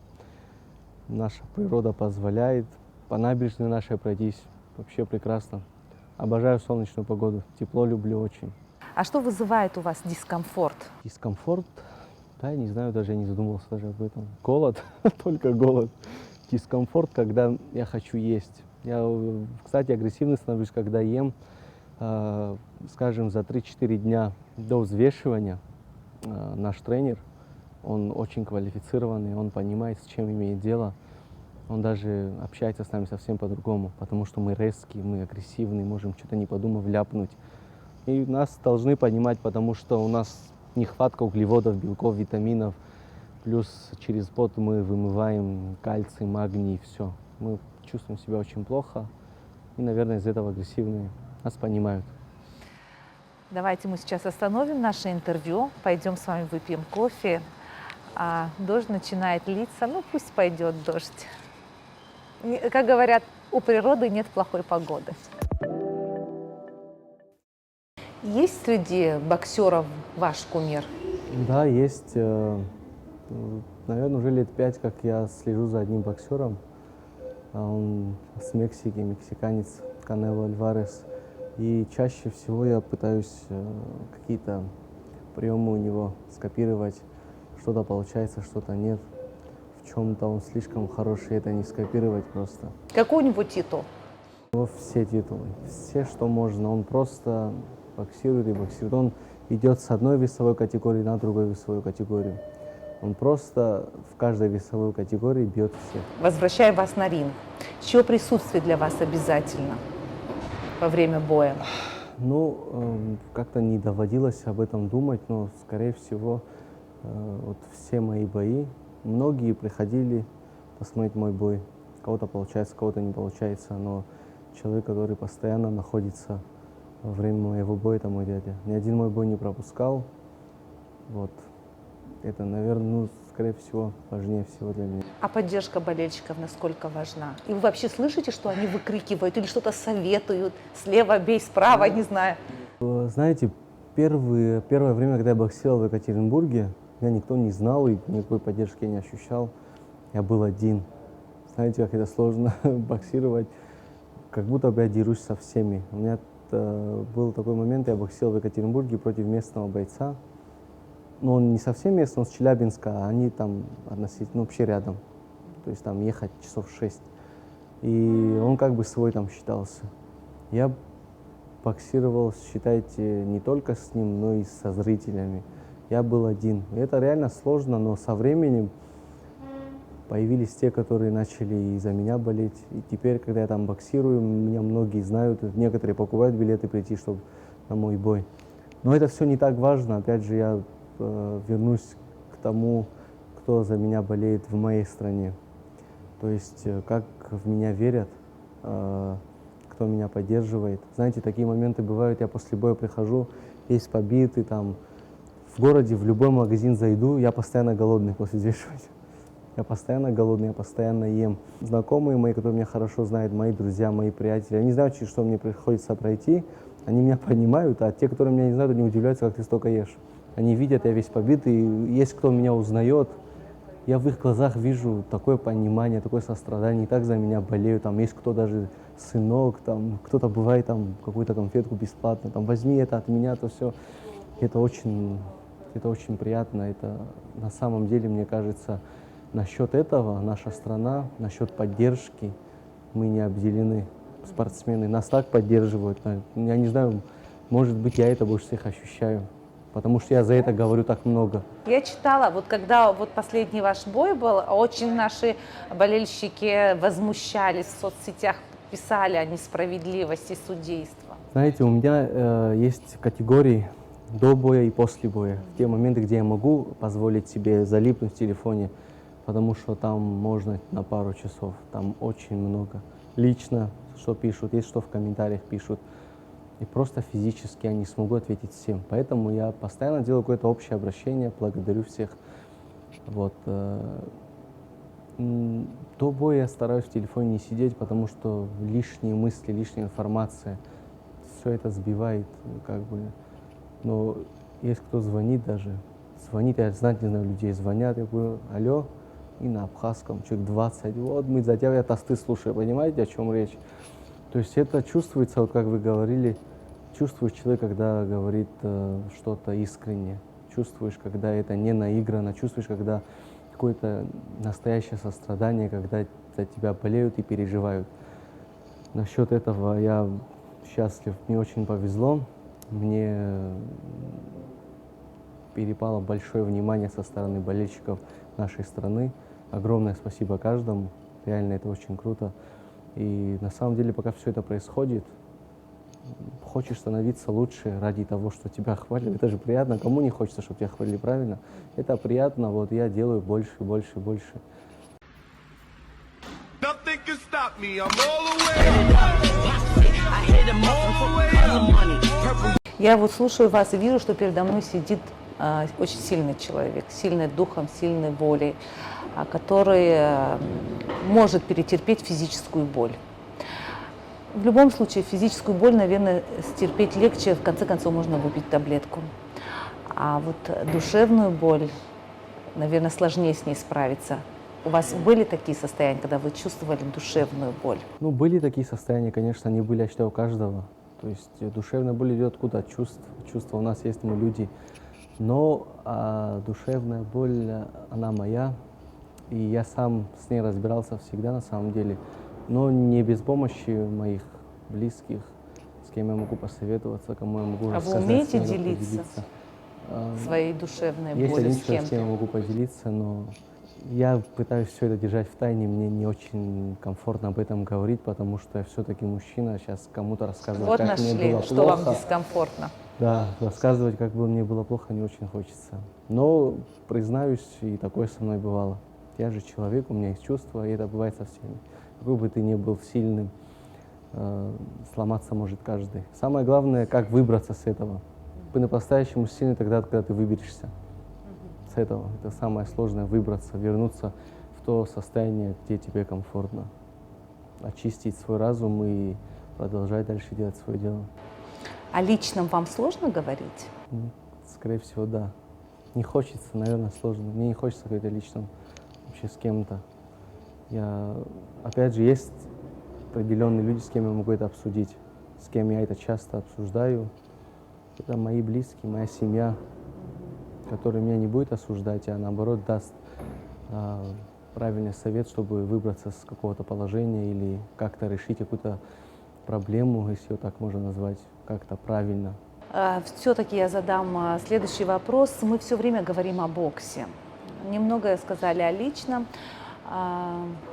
Наша природа позволяет. По набережной нашей пройтись. Вообще прекрасно. Обожаю солнечную погоду. Тепло люблю очень. А что вызывает у вас дискомфорт? Дискомфорт? Да, я не знаю, даже я не задумывался даже об этом. Голод, только голод. Дискомфорт, когда я хочу есть. Я, кстати, агрессивный становлюсь, когда ем, скажем, за 3-4 дня до взвешивания. Наш тренер, он очень квалифицированный, он понимает, с чем имеет дело. Он даже общается с нами совсем по-другому, потому что мы резкие, мы агрессивные, можем что-то не подумав ляпнуть. И нас должны понимать, потому что у нас нехватка углеводов, белков, витаминов. Плюс через пот мы вымываем кальций, магний и все. Мы чувствуем себя очень плохо. И, наверное, из-за этого агрессивные. Нас понимают. Давайте мы сейчас остановим наше интервью, пойдем с вами выпьем кофе. А дождь начинает литься, ну пусть пойдет дождь. Как говорят, у природы нет плохой погоды. Есть среди боксеров ваш кумир? Да, есть. Наверное, уже лет 5, как я слежу за одним боксером. Он с Мексики, мексиканец Канело Альварес. И чаще всего я пытаюсь какие-то приемы у него скопировать. Что-то получается, что-то нет. В чем-то он слишком хороший, это не скопировать просто. Какой-нибудь титул? Все титулы, все, что можно. Он просто боксирует и боксирует. Он идет с одной весовой категории на другую весовую категорию. Он просто в каждой весовой категории бьет всех. Возвращаю вас на ринг. Чье присутствие для вас обязательно во время боя? Ну, как-то не доводилось об этом думать, но, скорее всего, вот все мои бои, многие приходили посмотреть мой бой. Кого-то получается, кого-то не получается, но человек, который постоянно находится во время моего боя, это мой дядя. Ни один мой бой не пропускал. Вот. Это, наверное, ну, скорее всего, важнее всего для меня. А поддержка болельщиков насколько важна? И вы вообще слышите, что они выкрикивают или что-то советуют? Слева бей, справа, не знаю. Знаете, первое время, когда я боксировал в Екатеринбурге, меня никто не знал и никакой поддержки я не ощущал. Я был один. Знаете, как это сложно боксировать, как будто бы я дерусь со всеми. У меня был такой момент, я боксировал в Екатеринбурге против местного бойца. Но он не совсем местный, он с Челябинска, а они там относительно, ну, вообще рядом. То есть там ехать часов 6. И он как бы свой там считался. Я боксировал, считайте, не только с ним, но и со зрителями. Я был один. Это реально сложно, но со временем появились те, которые начали из-за меня болеть. И теперь, когда я там боксирую, меня многие знают, некоторые покупают билеты прийти, чтобы на мой бой. Но это все не так важно. Опять же, я вернусь к тому, кто за меня болеет в моей стране. То есть, как в меня верят, кто меня поддерживает. Знаете, такие моменты бывают, я после боя прихожу, весь побитый, там, в городе, в любой магазин зайду, я постоянно голодный после взвешивания. Я постоянно голодный, я постоянно ем. Знакомые мои, которые меня хорошо знают, мои друзья, мои приятели, они знают, через что мне приходится пройти, они меня понимают, а те, которые меня не знают, они удивляются, как ты столько ешь. Они видят, я весь побитый, есть кто меня узнает, я в их глазах вижу такое понимание, такое сострадание, и так за меня болеют, там есть кто даже сынок, там кто-то бывает, там какую-то конфетку бесплатно, там возьми это от меня, то все. Это очень приятно, это на самом деле, мне кажется, насчет этого наша страна, насчет поддержки мы не обделены. Спортсмены нас так поддерживают, я не знаю, может быть, я это больше всех ощущаю. Потому что я за это говорю так много. Я читала, вот когда вот последний ваш бой был, очень наши болельщики возмущались в соцсетях, писали о несправедливости судейства. Знаете, у меня есть категории до боя и после боя. В те моменты, где я могу позволить себе залипнуть в телефоне, потому что там можно на пару часов, там очень много. Лично, что пишут, есть что в комментариях пишут. И просто физически я не смогу ответить всем. Поэтому я постоянно делаю какое-то общее обращение, благодарю всех. Вот. До боя я стараюсь в телефоне не сидеть, потому что лишние мысли, лишняя информация, все это сбивает, как бы. Но есть кто звонит даже. Звонит, я знать не знаю, людей звонят, я говорю, алло, и на абхазском, человек 20, вот мы за тебя, я тосты слушаю, понимаете, о чем речь? То есть это чувствуется, вот как вы говорили, чувствуешь человек, когда говорит что-то искренне, чувствуешь, когда это не наиграно, чувствуешь, когда какое-то настоящее сострадание, когда за тебя болеют и переживают. Насчет этого я счастлив, мне очень повезло, мне перепало большое внимание со стороны болельщиков нашей страны. Огромное спасибо каждому, реально это очень круто. И на самом деле, пока все это происходит, хочешь становиться лучше ради того, что тебя хвалят. Это же приятно. Кому не хочется, чтобы тебя хвалили, правильно? Это приятно. Вот я делаю больше, больше, больше. Nothing can stop me. I'm all the way up. Я вот слушаю вас и вижу, что передо мной сидит очень сильный человек, сильный духом, сильной волей, который может перетерпеть физическую боль. В любом случае, физическую боль, наверное, стерпеть легче, в конце концов можно выпить таблетку. А вот душевную боль, наверное, сложнее с ней справиться. У вас были такие состояния, когда вы чувствовали душевную боль? Ну, были такие состояния, конечно, они были, я считаю, у каждого. То есть душевная боль идет откуда? От чувств. Чувства у нас есть, мы люди. Но душевная боль, она моя. И я сам с ней разбирался всегда, на самом деле. Но не без помощи моих близких, с кем я могу посоветоваться, кому я могу рассказать. А вы умеете с кем делиться своей душевной Есть болью один с человек, с кем я кем-то? могу поделиться, но я пытаюсь все это держать в тайне. Мне не очень комфортно об этом говорить, потому что я все-таки мужчина. Сейчас кому-то рассказывать, Вот как мне нашли, было что плохо. вам дискомфортно. Да, рассказывать, как бы мне было плохо, не очень хочется. Но, признаюсь, и такое со мной бывало. Я же человек, у меня есть чувства, и это бывает со всеми. Какой бы ты ни был сильным, сломаться может каждый. Самое главное, как выбраться с этого. Ты по-настоящему сильный тогда, когда ты выберешься с этого. Это самое сложное, выбраться, вернуться в то состояние, где тебе комфортно. Очистить свой разум и продолжать дальше делать свое дело. О личном вам сложно говорить? Ну, скорее всего, да. Не хочется, наверное, сложно. Мне не хочется говорить о личном вообще с кем-то. Опять же, есть определенные люди, с кем я могу это обсудить, с кем я это часто обсуждаю. Это мои близкие, моя семья, которая меня не будет осуждать, а наоборот даст правильный совет, чтобы выбраться с какого-то положения или как-то решить какую-то проблему, если ее так можно назвать, как-то правильно. Все-таки я задам следующий вопрос. Мы все время говорим о боксе. Немного сказали о личном.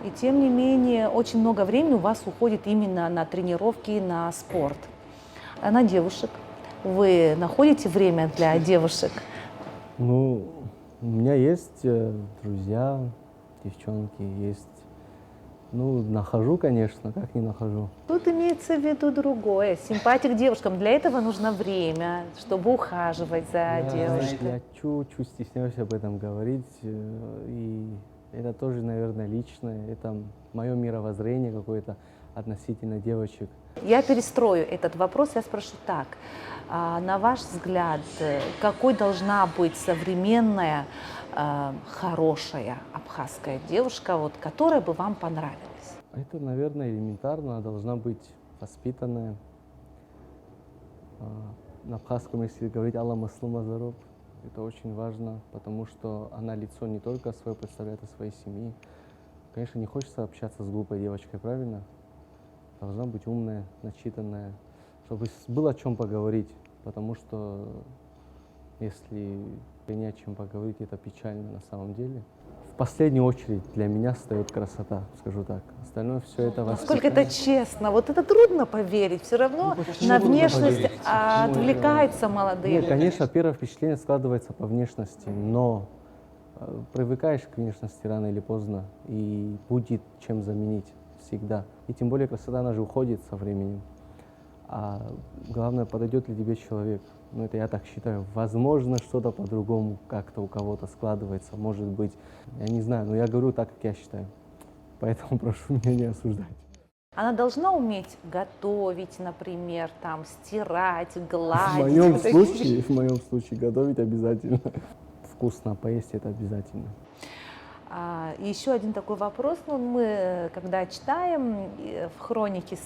И тем не менее, очень много времени у вас уходит именно на тренировки, на спорт. А на девушек? Вы находите время для девушек? Ну, у меня есть друзья, девчонки, есть. Ну, нахожу, конечно, как не нахожу. Тут имеется в виду другое. Симпатия к девушкам. Для этого нужно время, чтобы ухаживать за девушкой. Я чуть-чуть стесняюсь об этом говорить, и это тоже, наверное, личное, это мое мировоззрение какое-то относительно девочек. Я перестрою этот вопрос, я спрошу так. На ваш взгляд, какой должна быть современная, хорошая абхазская девушка, вот, которая бы вам понравилась? Это, наверное, элементарно, она должна быть воспитанная. На абхазском, если говорить «Алла маслума зароб», это очень важно, потому что она лицо не только свое представляет, а своей семьи. Конечно, не хочется общаться с глупой девочкой, правильно? Должна быть умная, начитанная, чтобы было о чем поговорить, потому что если не о чем поговорить, это печально на самом деле. В последнюю очередь для меня стоит красота, скажу так. Остальное все это Насколько это честно, вот это трудно поверить, все равно на внешность отвлекаются молодые. Нет, конечно, первое впечатление складывается по внешности, но привыкаешь к внешности рано или поздно, и будет чем заменить всегда. И тем более красота, она же уходит со временем. А главное, подойдет ли тебе человек. Ну, это я так считаю. Возможно, что-то по-другому как-то у кого-то складывается, может быть. Я не знаю, но я говорю так, как я считаю. Поэтому прошу меня не осуждать. Она должна уметь готовить, например, там, стирать, гладить. В моем случае готовить обязательно. Вкусно поесть это обязательно. И еще один такой вопрос. Ну, мы, когда читаем в хронике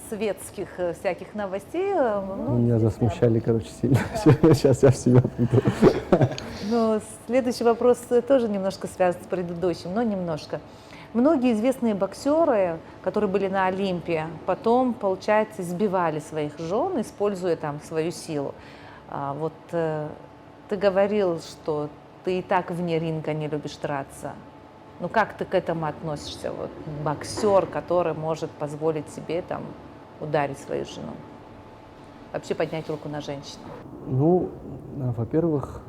светских всяких новостей... Ну, меня засмущали, короче, сильно. Сейчас я в себя приду. Но следующий вопрос тоже немножко связан с предыдущим, но немножко. Многие известные боксеры, которые были на Олимпе, потом, получается, избивали своих жен, используя там свою силу. Вот ты говорил, что ты и так вне ринга не любишь драться. Ну как ты к этому относишься? Вот боксер, который может позволить себе там ударить свою жену, вообще поднять руку на женщину. Ну, во-первых,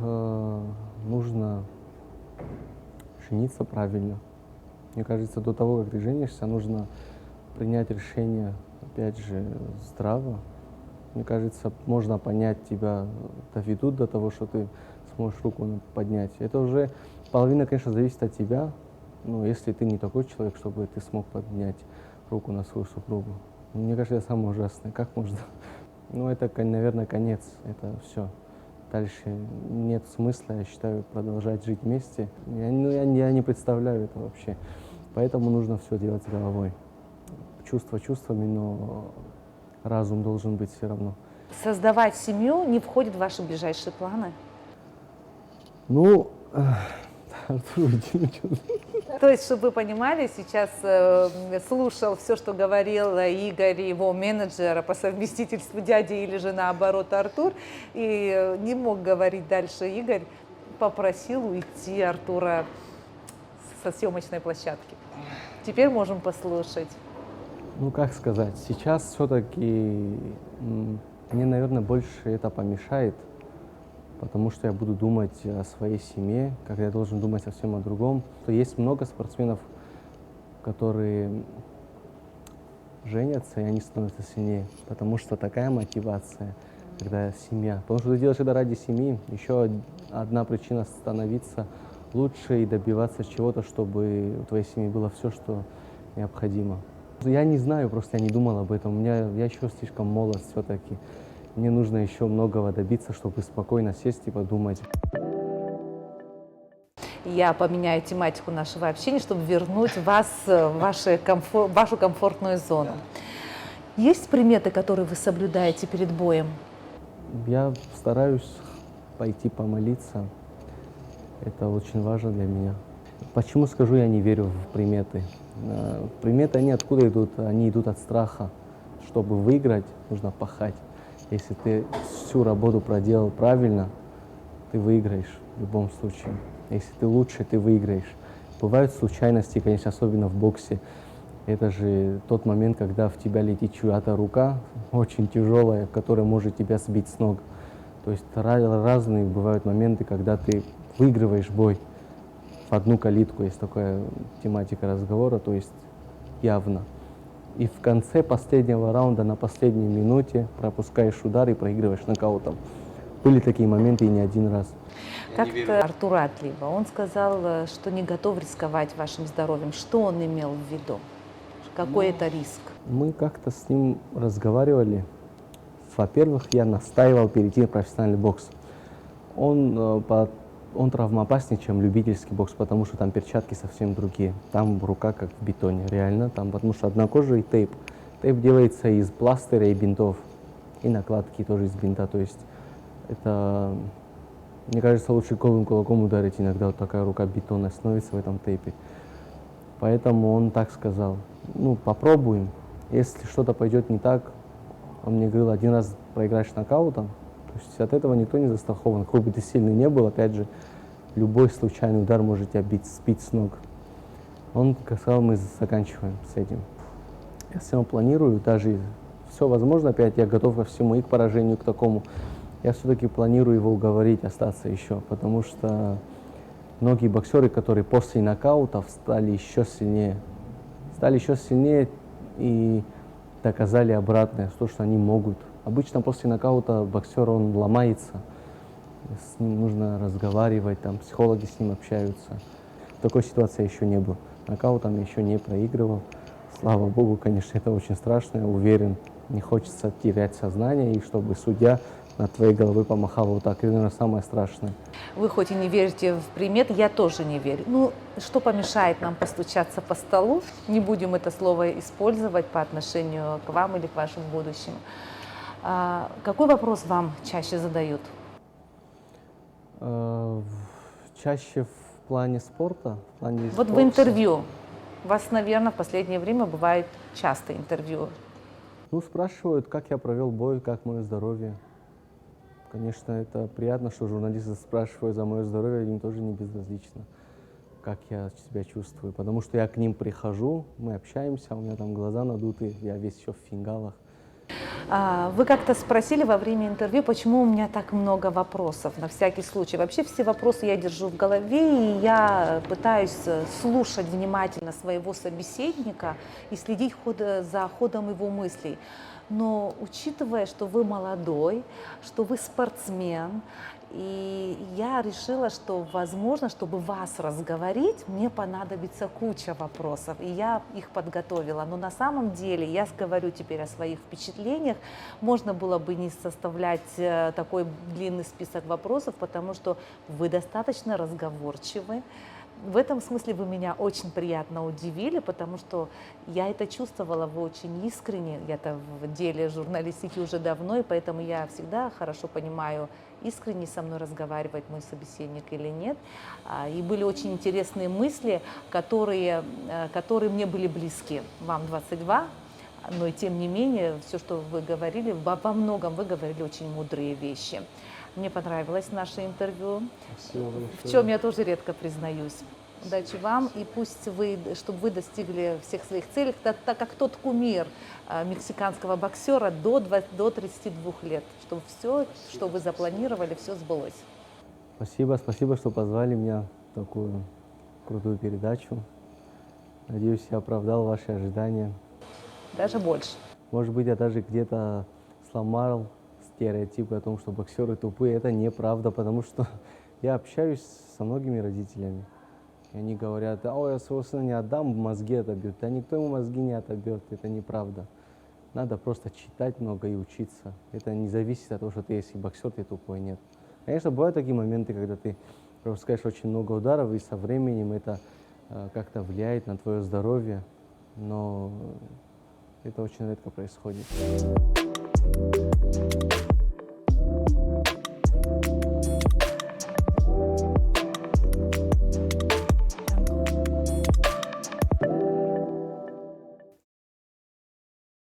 нужно жениться правильно. Мне кажется, до того, как ты женишься, нужно принять решение, опять же, здраво. Мне кажется, можно понять, тебя доведут до того, что ты сможешь руку поднять. Это уже половина, конечно, зависит от тебя. Но если ты не такой человек, чтобы ты смог поднять руку на свою супругу. Мне кажется, это самое ужасное. Как можно? Ну, это, наверное, конец. Это все. Дальше нет смысла, я считаю, продолжать жить вместе. Я не представляю это вообще. Поэтому нужно все делать с головой. Чувства чувствами, но разум должен быть все равно. Создавать семью не входит в ваши ближайшие планы? Ну, Артур, То есть, чтобы вы понимали, сейчас слушал все, что говорил Игорь, его менеджер, по совместительству дядя или же наоборот Артур, и не мог говорить дальше. Игорь попросил уйти Артура со съемочной площадки. Теперь можем послушать. Ну, как сказать, сейчас все-таки мне, наверное, больше это помешает, потому что я буду думать о своей семье, как я должен думать совсем о другом. То есть много спортсменов, которые женятся, и они становятся сильнее, потому что такая мотивация, когда семья. Потому что ты делаешь это ради семьи. Еще одна причина становиться лучше и добиваться чего-то, чтобы у твоей семьи было все, что необходимо. Я не знаю, просто я не думал об этом. Я еще слишком молод все-таки. Мне нужно еще многого добиться, чтобы спокойно сесть и подумать. Я поменяю тематику нашего общения, чтобы вернуть вас в вашу комфортную зону. Есть приметы, которые вы соблюдаете перед боем? Я стараюсь пойти помолиться. Это очень важно для меня. Почему скажу, я не верю в приметы? Приметы, они откуда идут? Они идут от страха, чтобы выиграть, нужно пахать. Если ты всю работу проделал правильно, ты выиграешь в любом случае. Если ты лучше, ты выиграешь. Бывают случайности, конечно, особенно в боксе. Это же тот момент, когда в тебя летит чья-то рука, очень тяжелая, которая может тебя сбить с ног. То есть разные бывают моменты, когда ты выигрываешь бой в одну калитку. Есть такая тематика разговора, то есть явно. И в конце последнего раунда, на последней минуте, пропускаешь удар и проигрываешь нокаутом. Были такие моменты и не один раз. Как-то Артур Адлиба, он сказал, что не готов рисковать вашим здоровьем. Что он имел в виду? Какой это риск? Мы как-то с ним разговаривали. Во-первых, я настаивал перейти в профессиональный бокс. Он травмоопаснее, чем любительский бокс, потому что там перчатки совсем другие. Там рука как в бетоне, реально. Там, потому что одна кожа и тейп. Тейп делается из пластыря и бинтов. И накладки тоже из бинта. То есть это, мне кажется, лучше голым кулаком ударить. Иногда вот такая рука бетонная становится в этом тейпе. Поэтому он так сказал. Ну, попробуем. Если что-то пойдет не так, он мне говорил, один раз проиграешь нокаутом, то есть от этого никто не застрахован. Какой бы ты сильный не был, опять же, любой случайный удар может тебя сбить с ног. Он сказал, мы заканчиваем с этим. Я все равно планирую, даже все возможно, опять я готов ко всему, и к поражению, к такому. Я все-таки планирую его уговорить остаться еще, потому что многие боксеры, которые после нокаутов стали еще сильнее и доказали обратное, то, что они могут. Обычно после нокаута боксер, он ломается, с ним нужно разговаривать, там психологи с ним общаются. В такой ситуации я еще не был. Нокаутом я еще не проигрывал. Слава богу, конечно, это очень страшно, я уверен. Не хочется терять сознание, и чтобы судья над твоей головой помахал вот так. Это, наверное, самое страшное. Вы хоть и не верите в приметы, я тоже не верю. Ну, что помешает нам постучаться по столу? Не будем это слово использовать по отношению к вам или к вашим будущим. Какой вопрос вам чаще задают? Чаще в плане спорта? В плане Вот в бокса? интервью. У вас, наверное, в последнее время бывает часто интервью. Ну, спрашивают, как я провел бой, как мое здоровье. Конечно, это приятно, что журналисты спрашивают за мое здоровье, им тоже не безразлично, как я себя чувствую. Потому что я к ним прихожу, мы общаемся, у меня там глаза надуты, я весь еще в фингалах. Вы как-то спросили во время интервью, почему у меня так много вопросов, на всякий случай. Вообще все вопросы я держу в голове, и я пытаюсь слушать внимательно своего собеседника и следить за ходом его мыслей. Но учитывая, что вы молодой, что вы спортсмен, и я решила, что, возможно, чтобы вас разговорить, мне понадобится куча вопросов, и я их подготовила. Но на самом деле, я говорю теперь о своих впечатлениях, можно было бы не составлять такой длинный список вопросов, потому что вы достаточно разговорчивы. В этом смысле вы меня очень приятно удивили, потому что я это чувствовала, вы очень искренне, я-то в деле журналистики уже давно, и поэтому я всегда хорошо понимаю, искренне со мной разговаривает мой собеседник или нет. И были очень интересные мысли, которые мне были близки. Вам 22, но и тем не менее, все, что вы говорили, во многом вы говорили очень мудрые вещи. Мне понравилось наше интервью, в чем я тоже редко признаюсь. Удачи вам, и пусть чтобы вы достигли всех своих целей, так как тот кумир мексиканского боксера до 32 лет, чтобы все, что вы запланировали, все сбылось. Спасибо, что позвали меня в такую крутую передачу. Надеюсь, я оправдал ваши ожидания. Даже больше. Может быть, я даже где-то сломал стереотипы о том, что боксеры тупые. Это неправда, потому что я общаюсь со многими родителями. И они говорят, я своего сына не отдам, мозги отобьет. Да никто ему мозги не отобьет, это неправда. Надо просто читать много и учиться. Это не зависит от того, что ты если боксер, ты тупой, нет. Конечно, бывают такие моменты, когда ты пропускаешь очень много ударов, и со временем это как-то влияет на твое здоровье, но это очень редко происходит.